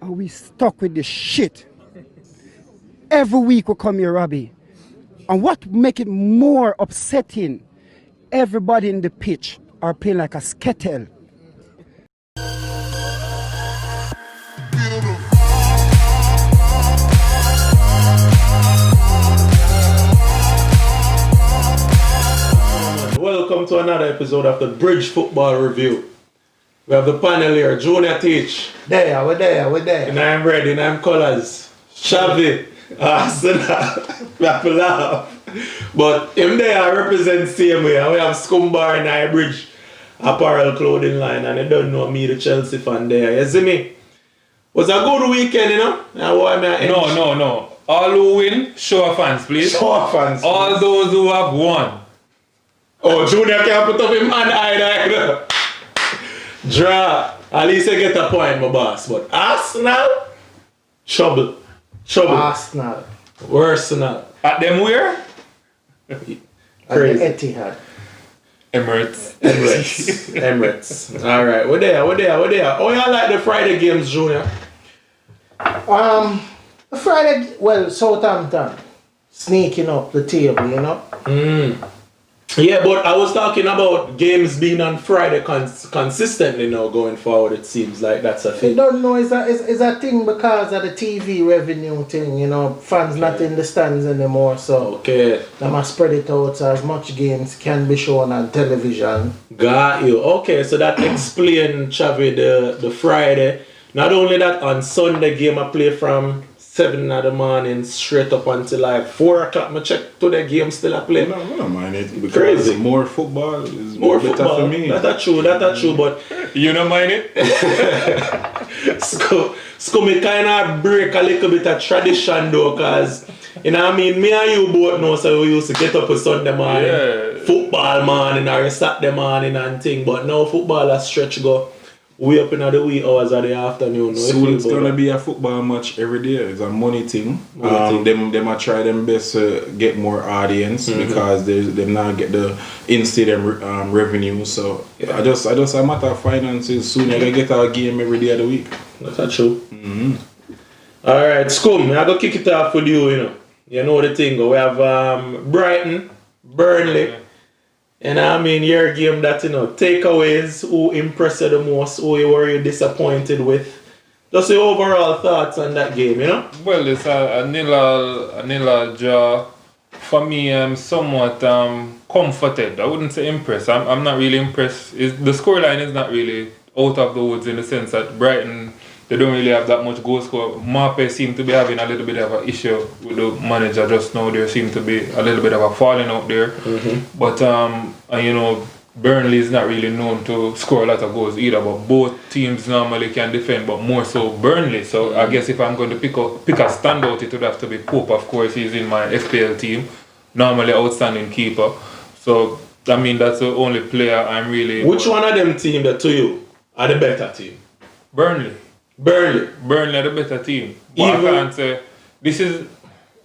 and we stuck with this shit. Every week we come here, Robbie. And what make it more upsetting, everybody in the pitch are playing like a skettle. Welcome to another episode of the Bridge Football Review. We have the panel here, Junior Teach. We're there. And I'm ready, and I'm Colors. Shabby, Arsenal, we have to laugh. But him there I represent same way. And we have Scumbar and I Bridge apparel clothing line, and they don't know me, the Chelsea fan there. You see me? Was a good weekend, you know? No. All who win, show of fans, please. Show of fans. All those who have won. Oh, Junior can't put up him hand either. Draw. At least I get a point, my boss. But Arsenal, trouble. Arsenal. Arsenal. At them where? Crazy. At the Etihad. Emirates. Alright, we're there. Oh, y'all like the Friday games, Junior? The Friday, Southampton sneaking up the table, you know? Yeah, but I was talking about games being on Friday consistently now going forward. It seems like that's a thing. I don't know, it's a thing because of the TV revenue thing, you know, fans not in the stands anymore, so they must spread it out so as much games can be shown on television. Got you. Okay, so that explains, Chavi, the Friday. Not only that, on Sunday game I play from 7 in the morning straight up until like 4 o'clock. I check to the game still I play. No, I don't mind it because crazy. More football is more better football for me. That's true, but you don't mind it? Scummy kind of break a little bit of tradition though, because you know what I mean, me and you both know, so we used to get up on Sunday morning, football morning or Saturday morning and thing, but now football has stretch go way up in the wee hours of the afternoon. So it's gonna be a football match every day. It's a money thing. Them are try them best to get more audience because they now get the in-stadium revenue. So I just a matter of finances. Soon I get a game every day of the week. That's true. Alright, Scum, I go kick it off with you, you know. You know the thing. We have Brighton, Burnley. And I mean, your game that, you know, takeaways, who impressed you the most, who you were disappointed with. Just your overall thoughts on that game, you know? Well, it's a nil draw. For me, I'm somewhat comforted. I wouldn't say impressed. I'm not really impressed. The scoreline is not really out of the woods in the sense that Brighton, they don't really have that much goal score. Marpe seem to be having a little bit of an issue with the manager just now. There seems to be a little bit of a falling out there. But, you know, Burnley is not really known to score a lot of goals either. But both teams normally can defend, but more so Burnley. So I guess if I'm going to pick a standout, it would have to be Pope. Of course, he's in my FPL team. Normally outstanding keeper. So, I mean, that's the only player I'm really... Which one of them teams that to you are the better team? Burnley are the better team. But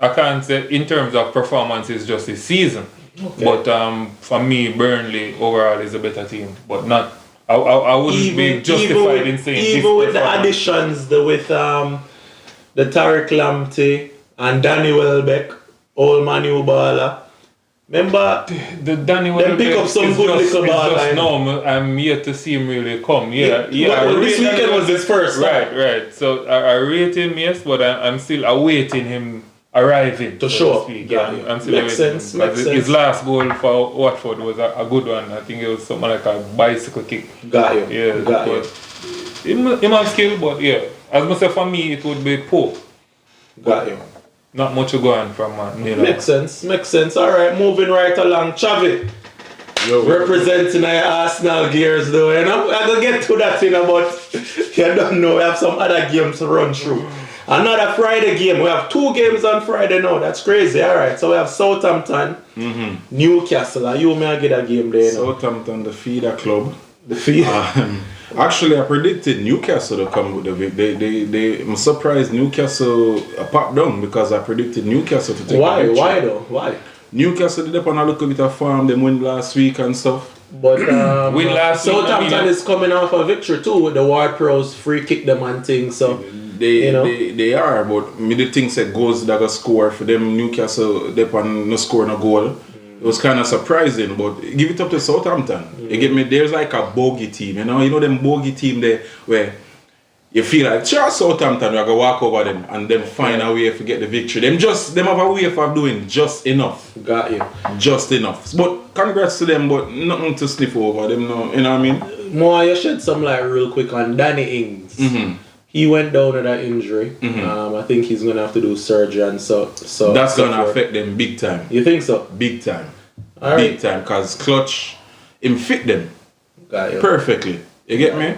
I can't say in terms of performances just this season. Okay. But for me, Burnley overall is a better team. But not I wouldn't be justified in saying even with the additions with the Tariq Lamptey and Danny Welbeck, old Manu Bala. Remember, the Danny Welbeck pick up some good little ball. No, I'm yet to see him really come. Well, this weekend was his first. Right. So I rate him, yes, but I'm still awaiting him arriving. To show up. I'm still awaiting him. His last goal for Watford was a good one. I think it was something like a bicycle kick. Got you. Yeah, got you. He has skill, but yeah. As much as for me, it would be Pope. Got you. Not much to go on from Makes sense. Alright, moving right along. Chavi. Representing our Arsenal gears though. And I'm gonna get to that thing but you don't know, we have some other games to run through. Another Friday game. We have 2 games on Friday now. That's crazy. Alright, so we have Southampton, Newcastle. You may get a game there. Southampton, the feeder club. The feeder. Actually, I predicted Newcastle to come with the victory. I'm surprised Newcastle popped down because I predicted Newcastle to take the victory. Why though? Why? Newcastle did up on a little bit of form. They won last week and stuff. But Win last week, Southampton is coming off a victory too with the Ward Pros free kick them and things. So they are, but me the thing said goals that got score for them Newcastle they on no score no goal. It was kind of surprising, but give it up to Southampton. You get me? There's like a bogey team, you know them bogey team there where you feel like just Southampton, you're gonna walk over them and then find a way to get the victory. Them have a way of doing just enough. Got you. Just enough. But congrats to them, but nothing to sniff over them. No, you know what I mean? More, you shed some light real quick on Danny Ings. He went down with that injury. I think he's gonna have to do surgery and so that's gonna affect them big time. You think so? Big time. All big right. time, because Clutch him fit them. Got you. Perfectly. You get me?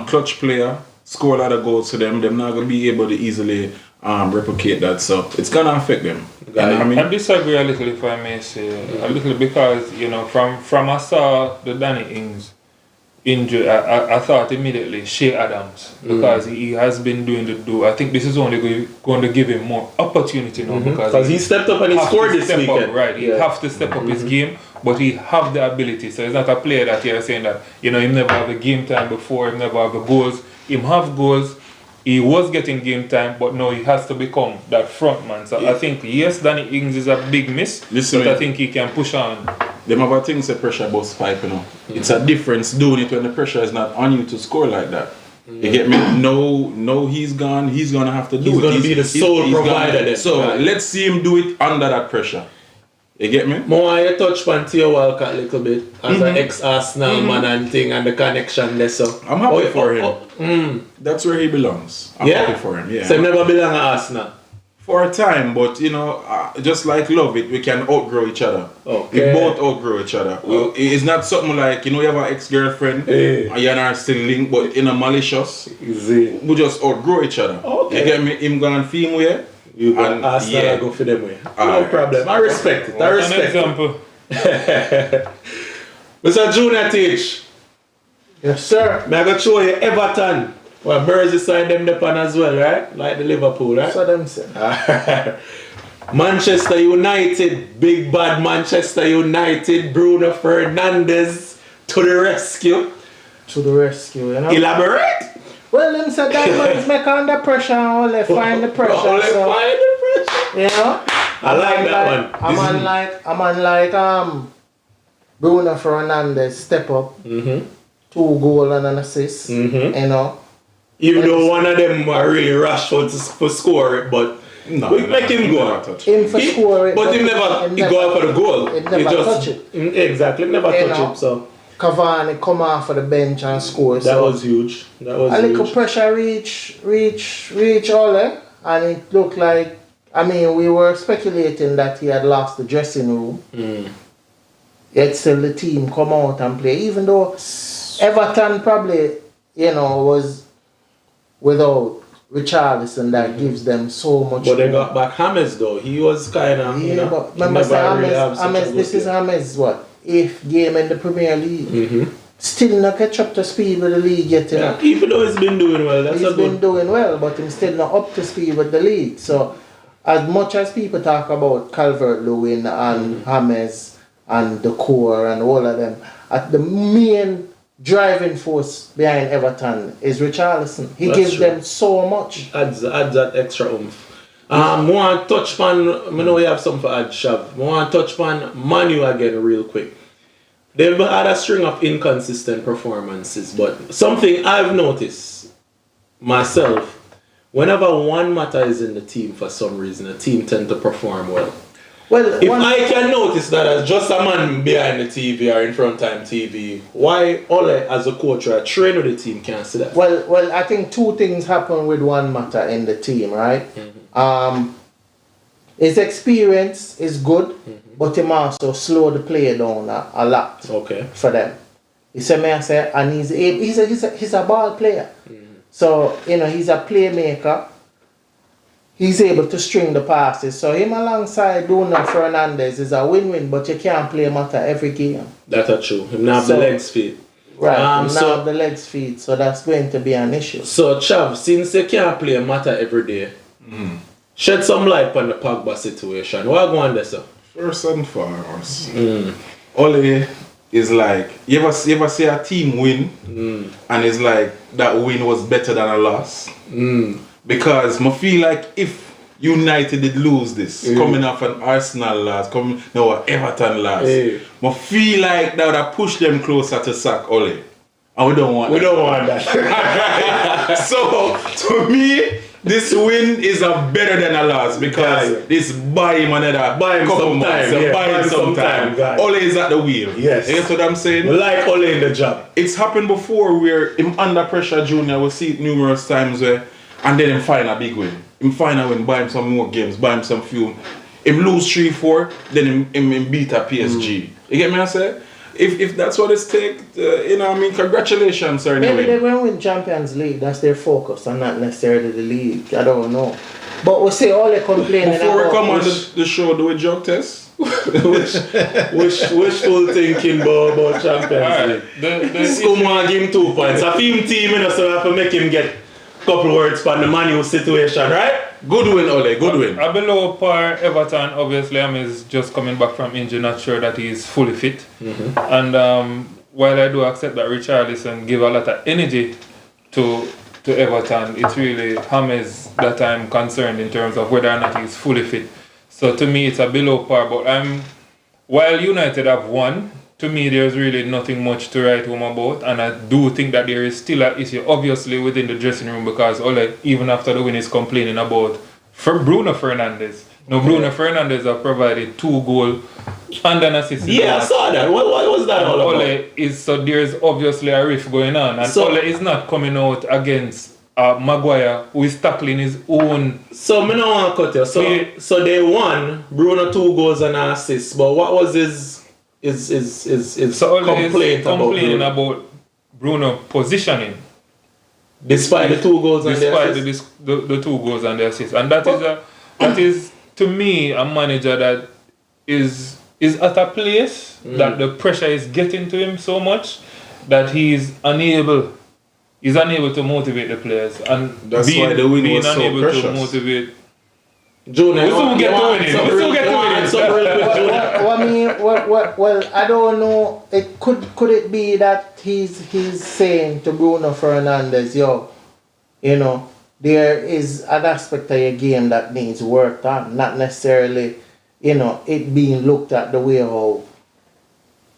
Clutch player, score a lot of goals to them. They're not gonna be able to easily replicate that, so it's gonna affect them. You know what I mean? I disagree a little, if I may say, a little, because from I saw the Danny Ings injury, I thought immediately Shea Adams, because he has been doing the do. I think this is only going to give him more opportunity now, because he stepped up and he scored this weekend. Right, he have to step up his game, but he have the ability. So it's not a player that you're saying that he never have the game time before, he never have the goals. He have goals. He was getting game time, but now he has to become that front man. So I think, yes, Danny Ings is a big miss, but I think he can push on. Them have a thing say pressure bust pipe, It's a difference doing it when the pressure is not on you to score like that. You get me? No, he's gone. He's gonna have to do it. He's gonna be the sole provider then. So let's see him do it under that pressure. You get me? More you touch on Theo Walcott a little bit as an ex-Arsenal man and thing and the connection there. So I'm happy for him. That's where he belongs. I'm happy for him. Yeah. So he never belong at Arsenal. For a time, but just like love it, we can outgrow each other. Okay. We both outgrow each other. It's not something like you have an ex-girlfriend and you're not still linked, but in a malicious. We just outgrow each other. Okay. You get me? Him gone film way. You go and Arsenal go for them way. No problem. I respect it. I respect it. Mr. Junior Teach. Yes, sir. May I go show you Everton? Well, Merseyside them depend as well, right? Like the Liverpool, right? So them say. Manchester United, big bad Manchester United, Bruno Fernandes to the rescue. To the rescue, Elaborate. Well, them said Diamonds make under pressure and only find the pressure. Only find the pressure. I like that one. A man like Bruno Fernandes step up. 2 goals and an assist. Even though one of them are really rush out to score it, but we make him go. Him for score it. But he never go out for the goal. He never touch it. Exactly, never touch it. So Cavani come off for the bench and score. That was huge. That was a huge. little pressure reach Ole, and it looked like, we were speculating that he had lost the dressing room. Yet still the team come out and play, even though Everton probably, was without Richarlison, that gives them so much. But they got back James though. He was kind of, but remember, this is James' what? 8th game in the Premier League. Still not catch up to speed with the league yet. Even though he's been doing well. He's been doing well, but he's still not up to speed with the league. So, as much as people talk about Calvert-Lewin and James and the core and all of them, the main driving force behind Everton is Richarlison. He gives them so much. Adds that extra oomph. I want to touch on, I know you have something for add, Shav. I want to touch on Manu again real quick. They've had a string of inconsistent performances, but something I've noticed myself, whenever one matter is in the team for some reason, the team tend to perform well. Well, if I can notice that as just a man behind the TV or in front time TV, why Ole as a coach or a trainer of the team can't see that? Well, I think 2 things happen with one matter in the team, right? His experience is good, but he also slow the player down a lot for them. You see me, I say, and he's a ball player. So, he's a playmaker. He's able to string the passes. So him alongside Bruno Fernandes is a win-win, but you can't play matter every game. That's true. Him not have the legs fit. Right, him not have the legs fit, so that's going to be an issue. So Chav, since you can't play matter every day, shed some light on the Pogba situation. What go on there, sir? First and foremost, Ole is like you ever see a team win and it's like that win was better than a loss. Because I feel like if United did lose this, coming off an Arsenal loss, Everton loss, I feel like that would have pushed them closer to sack Ole. And we don't want that. So to me, this win is better than a loss because this buy him another couple months. Buy him some time. Ole is at the wheel. Yes. You know what I'm saying? We like Ole in the job. It's happened before where him under pressure junior, we see it numerous times where and then him find a big win. Him find a win, buy him some more games, buy him some few. Him lose 3-4, then him beat a PSG. You get me I say? If that's what it's take, congratulations, sir. Maybe they're going to win Champions League. That's their focus, and not necessarily the league. I don't know. But we see all the complaining before we come on the show, do a drug test. Wishful thinking about Champions League. Scum want give him 2 points. A team, so I have to make him get a couple words for the Manu situation, right? Good win, Ole. Good win. A below par Everton, obviously, is just coming back from injury, not sure that he's fully fit. And while I do accept that Richarlison give a lot of energy to Everton, it's really James that I'm concerned in terms of whether or not he's fully fit. So to me, it's a below par. But while United have won, to me, there's really nothing much to write home about, and I do think that there is still an issue, obviously, within the dressing room because Ole, even after the win, is complaining about Bruno Fernandes. Now, Bruno Fernandes have provided 2 goals and an assist. Yeah, I saw that. What was that all about? Ole so there's obviously a rift going on, and Ole is not coming out against Maguire, who is tackling his own. So, I don't want to cut you. So they won, Bruno 2 goals and an assist, but what was his complaining about Bruno positioning despite the 2 goals and the assist. the 2 goals and the assist, and that is to me a manager that is at a place that the pressure is getting to him so much that he's unable to motivate the players, and that's why the win was so precious. To motivate. Junior, we still get to winning. Well, I don't know. Could it be that he's saying to Bruno Fernandes, there is an aspect of your game that needs work on, not necessarily, it being looked at the way how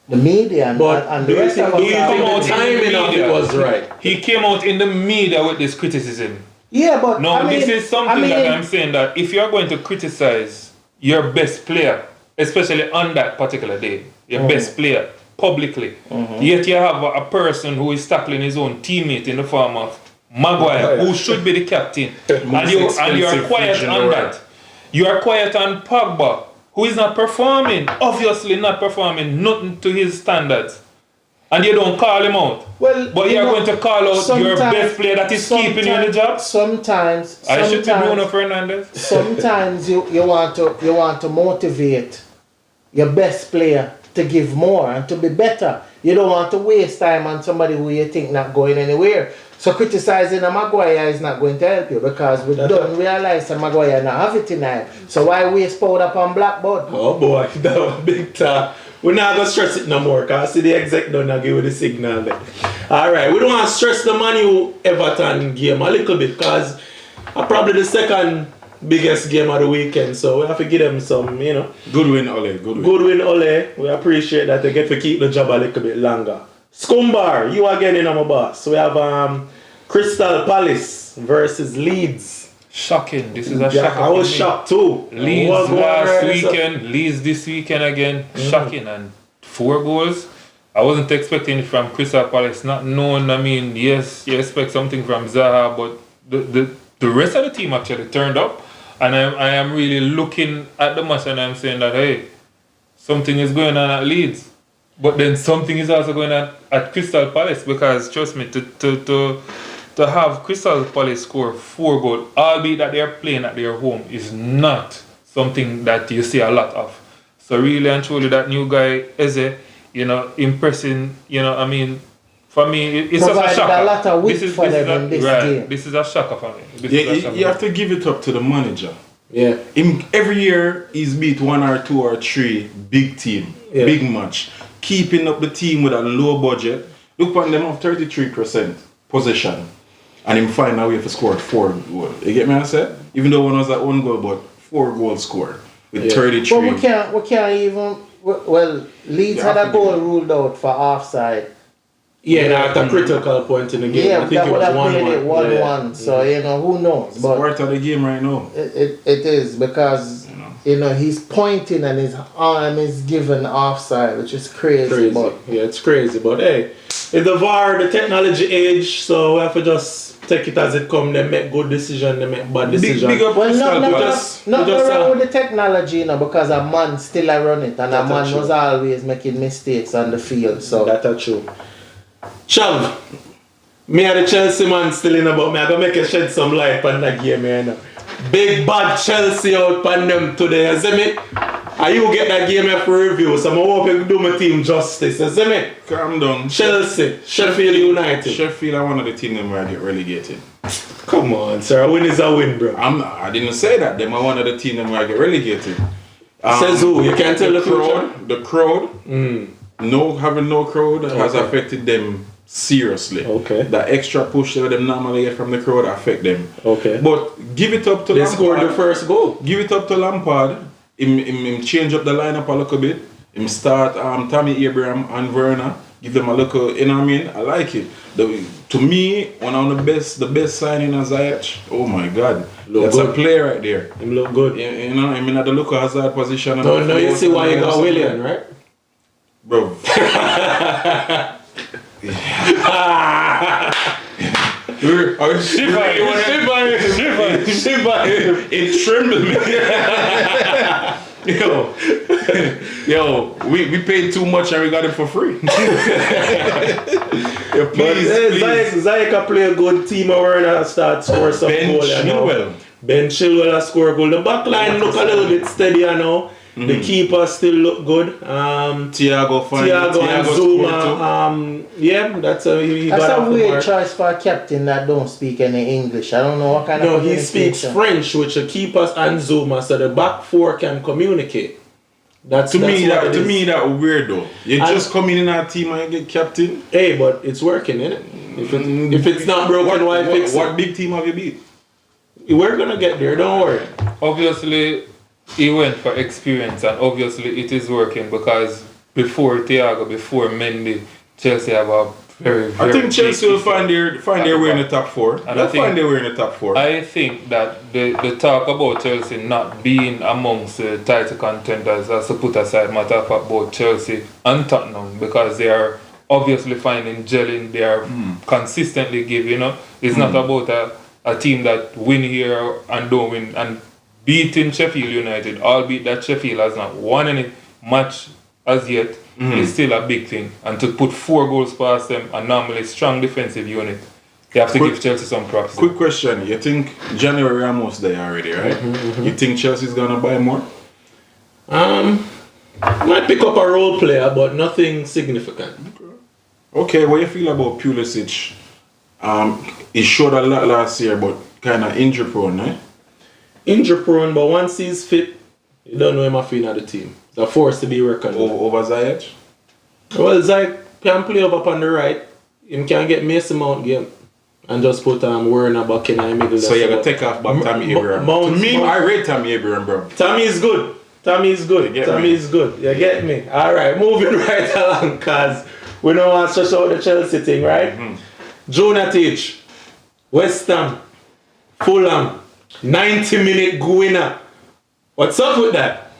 the media and the rest of us timing of it was right. He came out in the media with this criticism. Yeah, but this is something that I'm saying that if you're going to criticize your best player, especially on that particular day, your best player publicly, yet you have a person who is tackling his own teammate in the form of Maguire, who should be the captain, and you are quiet on that. You are quiet on Pogba, who is not performing, obviously not performing, nothing to his standards. And you don't call him out. Well, but you're going to call out your best player that is keeping you in the job. Sometimes I should be Bruno Fernandes. Sometimes you want to motivate your best player to give more and to be better. You don't want to waste time on somebody who you think not going anywhere. So criticizing a Maguire is not going to help you because we don't realize that Maguire not have it in him. So why waste powder upon blackboard? Oh boy, that was big talk. We're not going to stress it no more because I see the exec done and give you the signal there. Alright, we don't want to stress the Man U Everton game a little bit because probably the second biggest game of the weekend, so we have to give them some, Good win, Ole. Good win, Ole. We appreciate that they get to keep the job a little bit longer. Scumbar, you again in my boss. So we have Crystal Palace versus Leeds. Shocking. This is a shock. I was shocked too. Leeds last weekend, Leeds this weekend again. Shocking, and 4 goals. I wasn't expecting it from Crystal Palace. Not known. Yes, you expect something from Zaha, but the rest of the team actually turned up, and I am really looking at the match and I'm saying that hey, something is going on at Leeds, but then something is also going on at Crystal Palace because trust me, to have Crystal Palace score 4 goals, albeit that they are playing at their home, is not something that you see a lot of. So really and truly, that new guy Eze, impressing. For me, it's just a shocker. A lot of this is game. This is a shocker for me. You have to give it up to the manager. Yeah. Every year he's beat 1 or 2 or 3 big team, big match. keeping up the team with a low budget. Look on them of 33% possession. And him find a way to score 4 goals. You get me I said? Even though one was at 1 goal, but 4 goals scored with 33. But we can't even. Well, Leeds had a goal ruled out for offside. Yeah, that's a critical point in the game. Yeah, I think it was 1-1. 1-1. So who knows? It's part of the game right now. It is because he's pointing and his arm is given offside, which is crazy. But yeah, it's crazy. But hey, it's the VAR, the technology age, so we have to just take it as it comes. They make good decisions, they make bad decisions. Big up not around with the technology, because a man still a run it, and a man was always making mistakes on the field. So that's true. Chav, me and the Chelsea man still in about me. I gotta make you shed some light on that game, man. Big bad Chelsea out on them today, you see me? And you get that game for review, so I'm hoping to do my team justice, you see me? Calm down. Chelsea, Sheffield United. Sheffield are one of the teams that might get relegated. Come on, sir. A win is a win, bro. I didn't say that. Them are one of the teams that might get relegated. Says who? You can't tell the crowd. The crowd. Having no crowd has affected them seriously. Okay. The extra push that them normally get from the crowd affect them. Okay. But give it up to Lampard. They scored the first goal. Give it up to Lampard. Him change up the lineup a little bit. Him start Tammy Abraham and Werner. Give them a little, you know what I mean? I like it. To me, one of the best signing of Ziyech. Oh my God. That's good. A player right there. Him look good. You know, I mean at the look of Hazard position. No, you see why you got William, right? Bro. Shiva. It trembled me. Yo, we paid too much and we got it for free. Please. Ziyech can play a good team over and start score some goal. Ben Chilwell has scored goal. The back line look a little bit steady now. The keeper still look good. Thiago and Zuma. That's a weird choice for a captain that don't speak any English. I don't know what kind of. No, he speaks French, which the keepers and Zuma, so the back four can communicate. To me that weird though. You just come in our team and you get captain. Hey, but it's working, innit? If it's not broken, why fix it? What big team have you beat? We're gonna get there. Don't worry. Obviously, he went for experience, and obviously it is working because before Thiago, before Mendy, Chelsea have a very I think Chelsea will find their way in the top 4. They'll find their way in the top 4. I think that the talk about Chelsea not being amongst the title contenders has to put aside matter of fact about Chelsea and Tottenham because they are obviously finding gelling. They are consistently giving. It's not about a team that win here and don't win and beating Sheffield United, albeit that Sheffield has not won any match as yet, is still a big thing. And to put 4 goals past them, a normally strong defensive unit, they have to give Chelsea some props. Quick question. You think January almost there already, right? You think Chelsea's going to buy more? Might pick up a role player, but nothing significant. Okay, what do you feel about Pulisic? He showed a lot last year, but kind of injury prone, eh? Injury prone, but once he's fit, you don't know him a fit at the team. It's a force to be reckoned with. Over Ziyech? Well, Ziyech can play up on the right. He can get Mason Mount game and just put Werner back in the middle. So you're going to take off back Tammy Abraham. To me, I rate Tammy Abraham, bro. Tammy is good. You get me? Alright, moving right along because we don't want to stretch out the Chelsea thing, right? Jonatic, West Ham, Fulham, 90-minute winner. What's up with that?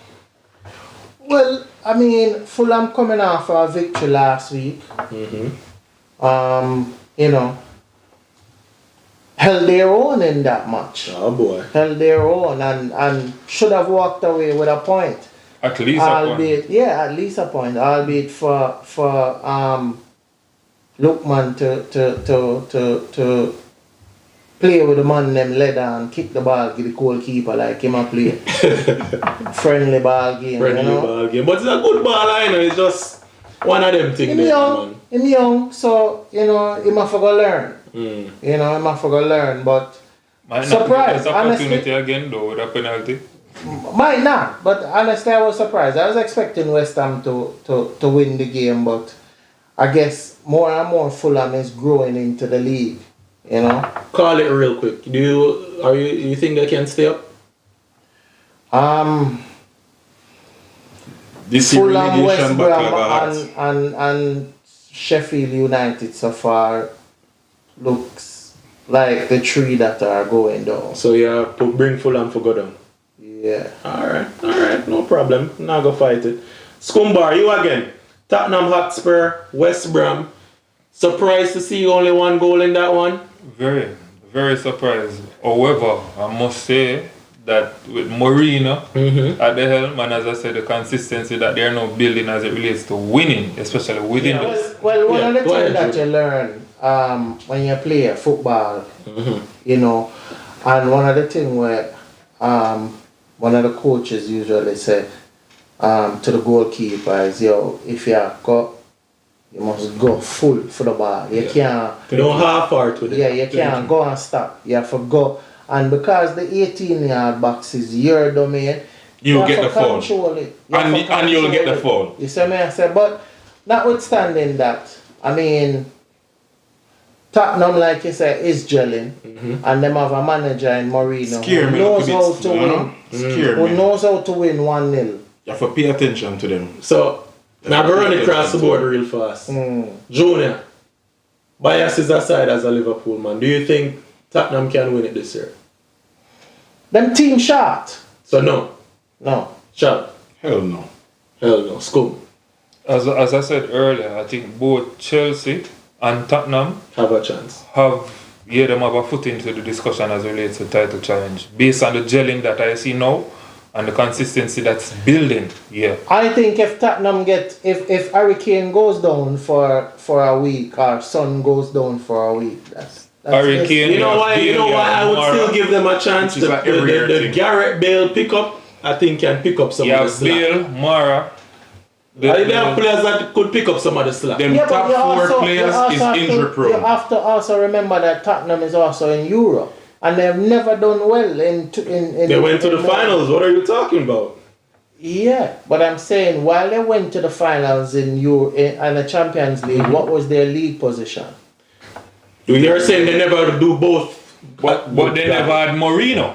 Well, I mean, Fulham coming off a victory last week. Held their own in that match. Oh boy. Held their own and should have walked away with a point. At least a point. Yeah, at least a point. Albeit for Lookman to play with the man them leather and kick the ball, give the goalkeeper like him a play. Friendly ball game. Ball game. But it's a good ball, it's just one of them things. He's young, so he might forget learn. He might forget learn, but might surprise, not opportunity again though with a penalty. Might not, but honestly, I was surprised. I was expecting West Ham to win the game, but I guess more and more Fulham is growing into the league. You know. Call it real quick. You think they can stay up? This Fulham, West relegation Brom, and Sheffield United so far looks like the three that are going down. So yeah, bring Fulham for go down. Yeah. Alright, no problem. Now go fight it. Scumbar, you again. Tottenham Hotspur, West Brom. Surprised to see only one goal in that one? Very, very surprised. However, I must say that with Mourinho at the helm, and as I said, the consistency that they are now building as it relates to winning, especially within the... Well, one of the things that you learn when you play football, you know, and one of the things where one of the coaches usually say to the goalkeeper is, yo, if you go, you must go full for the ball. You can't... Don't half-heart with it. Yeah, you can't go and stop. You have to go. And because the 18-yard box is your domain, you get the phone. And you'll get the phone. You see me? I say, but notwithstanding that, I mean, Tottenham, like you say, is gelling, and them have a manager in Mourinho who knows how to win. Who knows how to win 1-0. You have to pay attention to them. So, now go run across the board real fast. Junior, biases aside as a Liverpool man, do you think Tottenham can win it this year? Them team shot. So no. No. Shot. Hell no. Hell no. Scum. As I said earlier, I think both Chelsea and Tottenham have a chance. Them have a foot into the discussion as it relates to title challenge. Based on the gelling that I see now and the consistency that's building, yeah. I think if Tottenham if Hurricane goes down for a week or Son goes down for a week, that's Hurricane. You know why I would still give them a chance. The Garrett Bale pickup, I think, can pick up some of the slack. Bale, Mara. They have players that could pick up some of the slack. Them top 4 players is injury prone. You have to also remember that Tottenham is also in Europe, and they've never done well in They went to the finals. What are you talking about? Yeah, but I'm saying while they went to the finals in the Champions League, what was their league position? You're saying they never do both, but they never had Mourinho.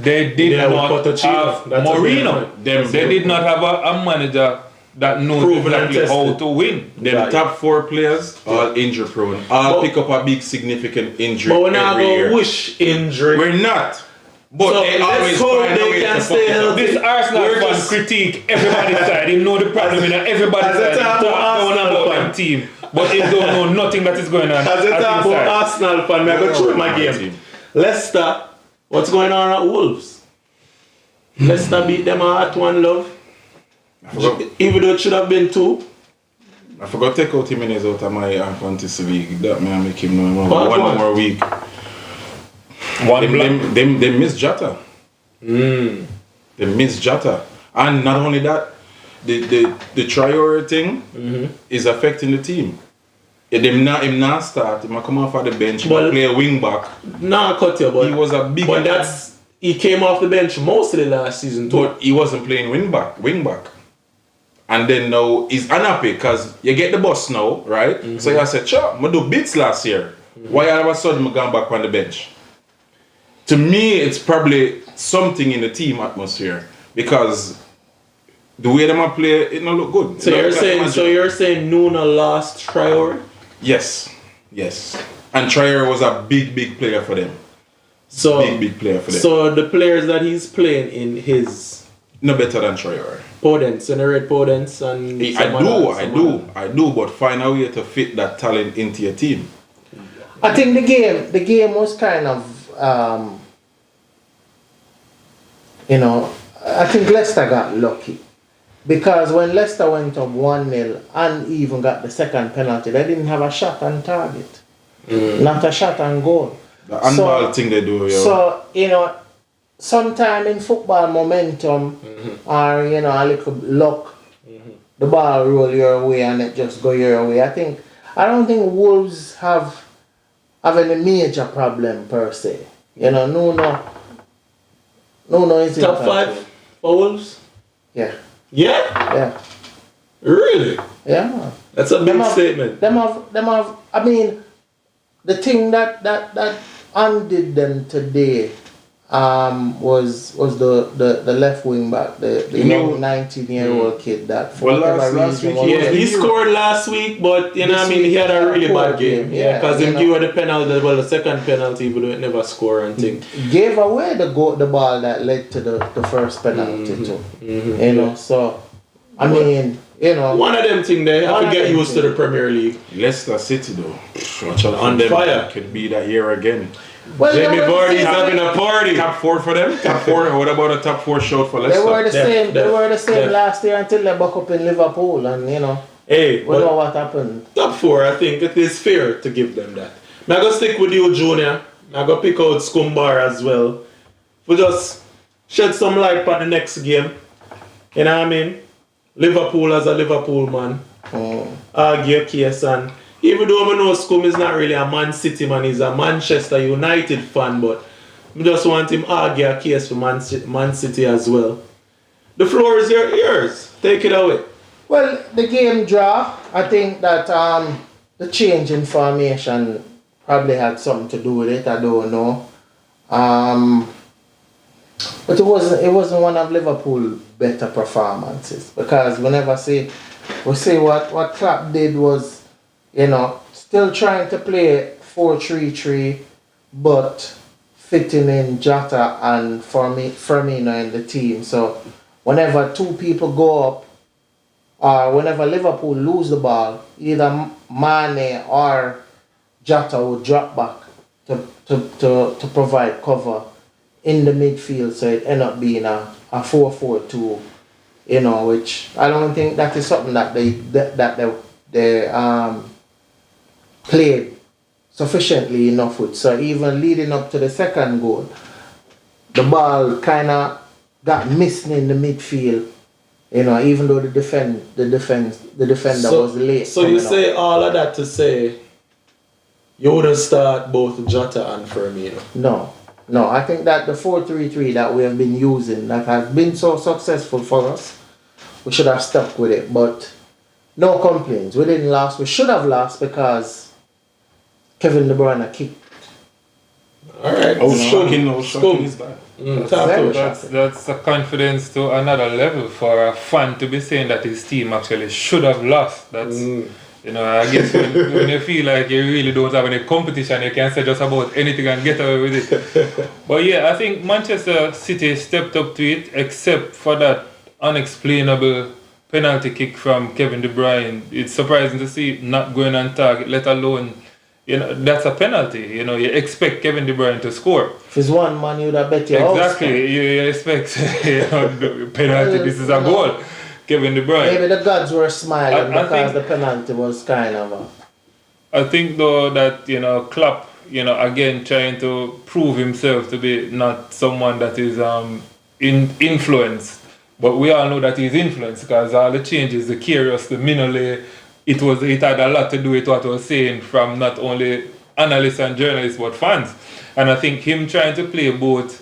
They did not have Mourinho. They did not have a manager that knows exactly how to win. Them top 4 players, all injury prone. All pick up a big significant injury. But we're not going to wish injury. We're not. But so they always hope they can stay healthy. This Arsenal fan critique everybody's side. They know the problem in everybody's side. Talk about them team. But they don't know nothing that is going on. As a talk about Arsenal fan, I'm going to show my game. Leicester, what's going on at Wolves? Leicester beat them at 1 love. Even though it should have been 2. I forgot to take out Jimenez out of my fantasy league. That may make him know one more week. They miss Jota. They miss Jota. And not only that, the Traore thing is affecting the team. Him not start, him come off at the bench, play a wing back. Nah, cut you, but he was a big. But he came off the bench most of the last season too. But he wasn't playing wing back. And then now he's unhappy because you get the bus now, right? So I said, sure, I do bits last year. Why all of a sudden I gone back on the bench? To me, it's probably something in the team atmosphere because the way them play, it don't look good. So you're saying Nuno lost Traore? Yes. And Traore was a big player for them. So big player for them. So the players that he's playing in his no better than Traore. Podence and the red Podence and I do, but find a way to fit that talent into your team. I think the game was kind of I think Leicester got lucky. Because when Leicester went up 1-0 and even got the second penalty, they didn't have a shot on target. Not a shot on goal. The handball thing they do, So, sometime in football momentum or, a little luck, the ball roll your way and it just go your way. I don't think Wolves have any major problem per se. Nuno No, he's in top 5 for Wolves? Yeah. Yeah? Yeah. Really? Yeah. That's a big statement. Them have, I mean, the thing that undid them today was the left wing back, the young 19-year-old kid that for last week he scored last week, but you know what I mean, he had a really bad game. Yeah, because he gave the penalty, well, the second penalty, even though it never scored and thing. Gave away the ball that led to the first penalty too. You know, so I mean, you know, one of them thing they have to get used to the Premier League. Leicester City though, watch out on them. Fire could be that year again. Well, Jamie Vardy's having a party. Top 4 for them. Top 4. What about a top 4 shout for Leicester? They were the same last year until they back up in Liverpool, and you know. Hey, we know what happened. Top 4, I think it is fair to give them that. I'm gonna stick with you, Junior. I'm gonna pick out Scumbar as well. We just shed some light on the next game. You know what I mean? Liverpool as a Liverpool man. Argue case, and even though I know Scum is not really a Man City man, he's a Manchester United fan, but I just want him argue a case for Man City as well. The floor is yours. Take it away. Well, the game draw, I think that the change in formation probably had something to do with it. I don't know. But it wasn't one of Liverpool's better performances, because whenever we see what Klopp did was, you know, still trying to play 4-3-3, but fitting in Jota and Firmino in the team. So whenever two people go up, or whenever Liverpool lose the ball, either Mane or Jota would drop back to provide cover in the midfield, so it end up being a 4-4-2, you know, which I don't think that is something that they played sufficiently enough with. So even leading up to the second goal, the ball kind of got missing in the midfield, you know, even though the defender was late. So you say all of that to say you wouldn't start both Jota and Firmino? No, I think that the 4-3-3 that we have been using, that has been so successful for us, we should have stuck with it. But no complaints. We didn't lose. We should have lost because Kevin De Bruyne kicked. Alright. Shocking is bad. That's a confidence to another level for a fan to be saying that his team actually should have lost. That's you know, I guess when you feel like you really don't have any competition, you can say just about anything and get away with it. But yeah, I think Manchester City stepped up to it, except for that unexplainable penalty kick from Kevin De Bruyne. It's surprising to see it not going on target, let alone, you know, that's a penalty. You know, you expect Kevin De Bruyne to score. If it's one man, you'd have bet your exactly. You expect penalty. This is a goal. Kevin De Bruyne. Maybe the gods were smiling because the penalty was kind of I think though that, you know, Klopp, you know, again trying to prove himself to be not someone that is influenced, but we all know that he's influenced because all the changes, the Karius, the Mignolet, it had a lot to do with what I was saying from not only analysts and journalists but fans. And I think him trying to play both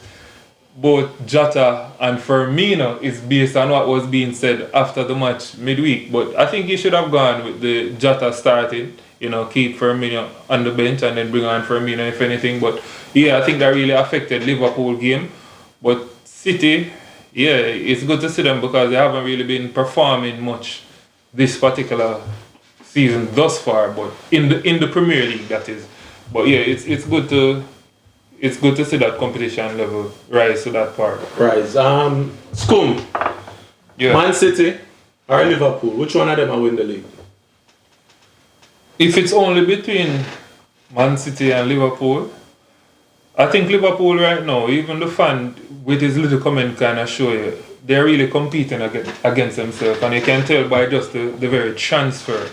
Jota and Firmino is based on what was being said after the match midweek. But I think he should have gone with the Jota starting, you know, keep Firmino on the bench and then bring on Firmino if anything. But yeah, I think that really affected Liverpool game. But City, yeah, it's good to see them because they haven't really been performing much this particular season thus far, but in the Premier League, that is. But yeah, it's good to see that competition level rise to that part. Rise. Scum. Yeah. Man City or Liverpool, which one of them will win the league? If it's only between Man City and Liverpool, I think Liverpool right now, even the fan with his little comment kind of show you, they're really competing against themselves, and you can tell by just the very transfer.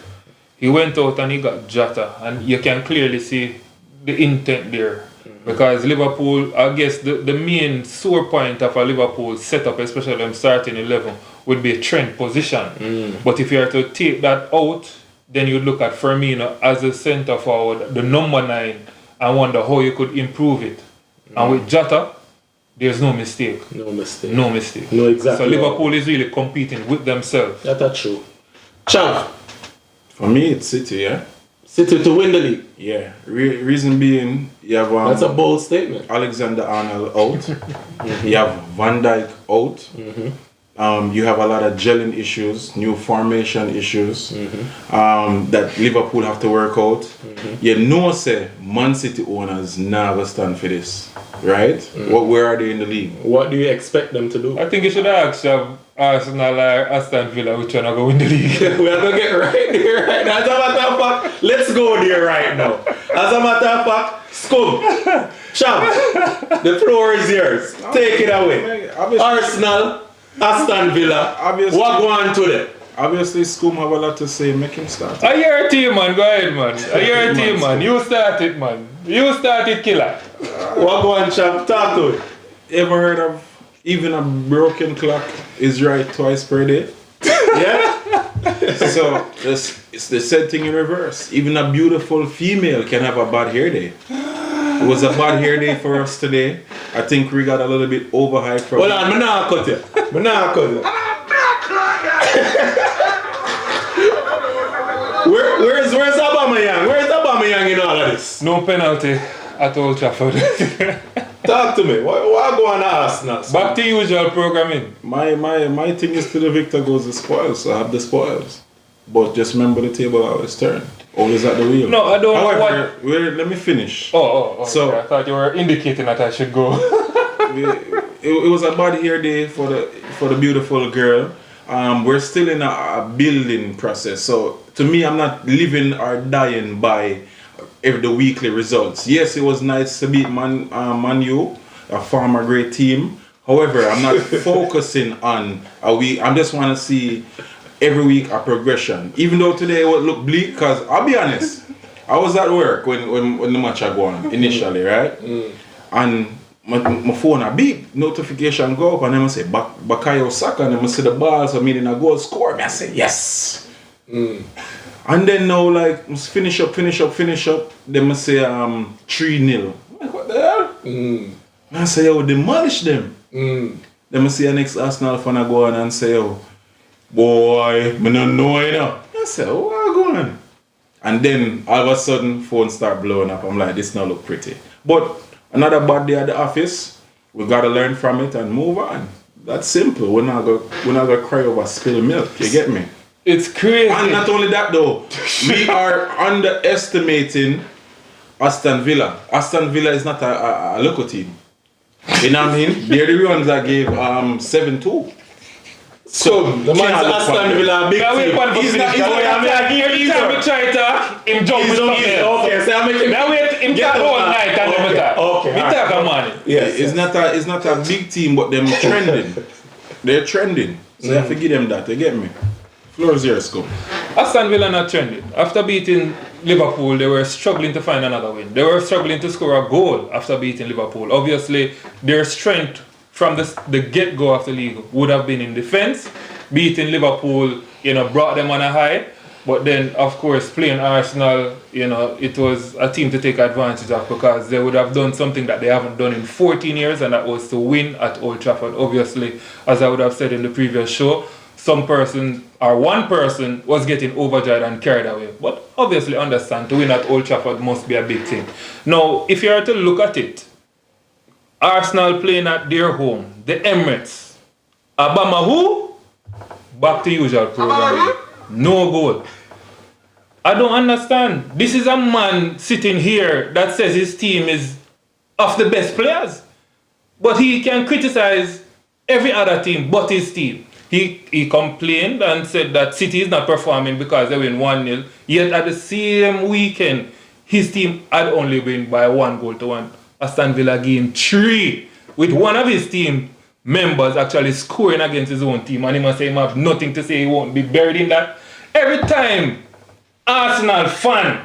He went out and he got Jota, and you can clearly see the intent there. Because Liverpool, I guess the main sore point of a Liverpool setup, especially them starting 11, would be Trent position. But if you are to take that out, then you look at Firmino as a centre forward, the number 9, and wonder how you could improve it. And with Jota, there's no mistake. No mistake. No mistake. No, exactly. So Liverpool is really competing with themselves. That's true. Chav. For me, it's City, yeah? City to win the league. Yeah. Reason being, you have... That's a bold statement. Alexander-Arnold out. You have Van Dijk out. You have a lot of gelling issues, new formation issues that Liverpool have to work out. You know, say Man City owners never stand for this, right? Where are they in the league? What do you expect them to do? I think you should ask Arsenal or Aston Villa which one are going to win the league. We are going to get right there right now. As a matter of fact, let's go there right now. As a matter of fact, Scum, Chav, the floor is yours. Take it away. Arsenal, Aston Villa, what go on to them? Obviously, Scum have a lot to say. Make him start. Are you a team, man? Go ahead, man. Are you a team, man? You start it, man. You start it, killer. What go on, Chav? Talk to it. Ever heard of even a broken clock is right twice per day? Yeah? So, it's the said thing in reverse. Even a beautiful female can have a bad hair day. It was a bad hair day for us today. I think we got a little bit overhyped from... Hold on, I'm not cut you. I'm not cut you. Where's AUBAME-BLOODCLAT-YANG? Where's AUBAME-BLOODCLAT-YANG in all of this? No penalty at Old Trafford. Talk to me. What go on Arsenal? Back to usual programming. My thing is to the victor goes the spoils, so I have the spoils. But just remember the table always turn. Always at the wheel. No, I don't know what... Let me finish. So, okay. I thought you were indicating that I should go. It was a bad hair day for the beautiful girl. We're still in a building process. So, to me, I'm not living or dying by the weekly results. Yes, it was nice to beat Man U, a former great team. However, I'm not focusing on a week. I just want to see every week a progression. Even though today it would look bleak, because I'll be honest, I was at work when the match had gone initially, right? And my phone a beep, notification go up, and then I say Bukayo Saka, and then I see the ball, so meaning a goal score, and I say yes. And then now like finish up, then I say 3-0. Like what the hell? And I say yo, demolish them. Then I see the next Arsenal fan go on and say yo, boy, I don't know you know. I say, oh, what going on? And then all of a sudden phone start blowing up. I'm like, this now look pretty. But another bad day at the office, we gotta learn from it and move on. That's simple. We're not gonna cry over spilled milk. You get me? It's crazy. And not only that though, we are underestimating Aston Villa. Aston Villa is not a local team. You know what I mean? They're the ones that gave 7-2. So the man Aston Villa big team. He's not every time we try to him jump with something else. Okay, so I make him now wait him talk all night and never talk. Okay. He talk a money. Yes. It's not a big team, but them trending. They're trending. So you have to give them that, you get me? Floor is yours, go. Aston Villa not trending. After beating Liverpool, they were struggling to find another win. They were struggling to score a goal after beating Liverpool. Obviously, their strength from the get-go of the league would have been in defense. Beating Liverpool, brought them on a high. But then, of course, playing Arsenal, it was a team to take advantage of because they would have done something that they haven't done in 14 years, and that was to win at Old Trafford. Obviously, as I would have said in the previous show, one person was getting overjoyed and carried away. But obviously understand, to win at Old Trafford must be a big thing. Now, if you are to look at it, Arsenal playing at their home, the Emirates. Obama who? Back to usual programming. No goal. I don't understand. This is a man sitting here that says his team is of the best players. But he can criticize every other team but his team. He complained and said that City is not performing because they win 1-0. Yet at the same weekend, his team had only won by 1-1. Aston Villa game 3 with one of his team members actually scoring against his own team, and he must say he have nothing to say, he won't be buried in that. Every time Arsenal fan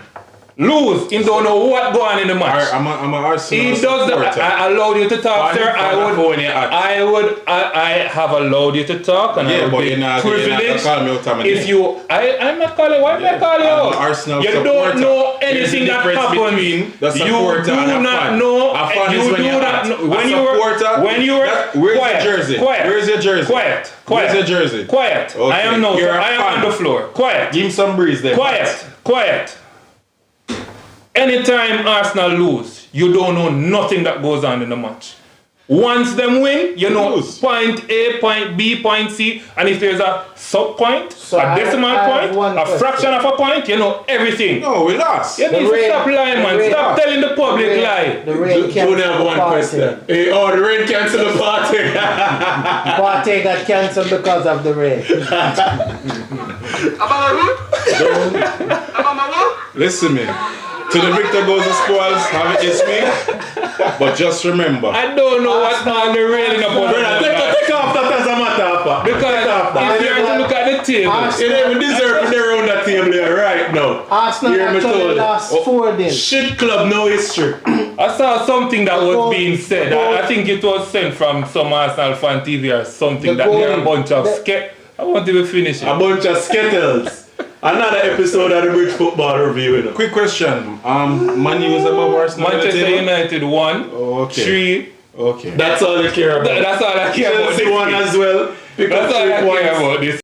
lose, he don't know what going on in the match. I'm a Arsenal he does that. I allowed you to talk, sir. I have allowed you to talk, and I would be privileged if you. I'm not calling. Why am I calling you? Arsenal you don't know anything that happens. You do not know. You do not know. When you were where's your jersey? Quiet. Where's your jersey? Quiet. Where's your jersey? Quiet. Okay. I am no. I am on the floor. Quiet. Give him some breeze there. Quiet. Anytime Arsenal lose, you don't know nothing that goes on in the match. Once them win, you know point A, point B, point C, and if there's a sub point, a decimal point, a fraction of a point, you know everything. No, we lost. You need to stop lying, man. Stop telling the public lie. The rain canceled the party. The rain canceled the party. Party got cancelled because of the rain. Listen, me. To the victor goes the spoils, have it is me. But just remember. I don't know what's on the railing about. Take off that as a matter of fact. Because if you are to look at the table, you don't even deserve to be around that table there right now. Arsenal actually lost 4 days. Shit club, no history. I saw something that was being said. I think it was sent from some Arsenal fan TV or something that they're a bunch of I want to finish it. A bunch of skittles. Another episode of the Bridge Football Review. You know. Quick question. Man U is above Arsenal. Manchester United 1, 3. Okay. That's all they care about. That's all I care about. Chelsea 1 as well. That's all I care about this.